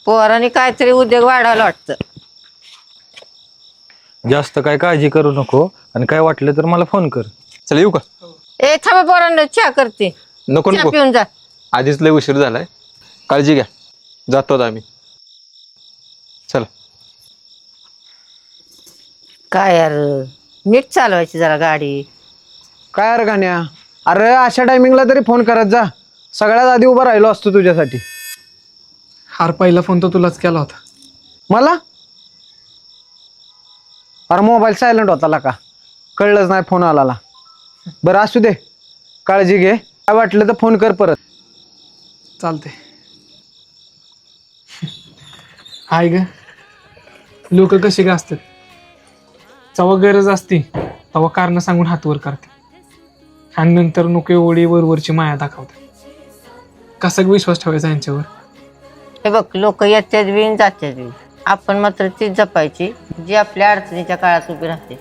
पोरांनी काहीतरी उद्योग वाढायला वाटतं. जास्त काय काळजी करू नको आणि काय वाटलं तर मला फोन कर. चल येऊ का? ए थांबा पोरांना चहा करते. नको चहा नको, पिऊन जा. आधीच लय उशीर झालाय. काळजी घ्या, जातो आता आम्ही. चला. काय यार, नीट चालवायची जरा गाडी. काय अरे गाण्या, अरे अशा टायमिंगला तरी फोन करत जा. सगळ्यात आधी उभा राहिलो असतो तुझ्यासाठी. हार पहिला फोन तो तुलाच केला होता. मला अरे मोबाईल सायलेंट होता का, कळलंच नाही फोन आला. बरं असू दे, काळजी घे. काय वाटलं तर फोन कर परत. चालते. हाय ग, लोक कशी का असतात, जेव्हा गरज असते तेव्हा कारण सांगून हात वर करते आणि नंतर नको एवढी वरवरची माया दाखवते. कसा विश्वास ठेवायचा यांच्यावर? हे बघ, लोक येतात बी जातात बी, आपण मात्र ती जपायची जी आपल्या अडचणीच्या काळात उभी राहते.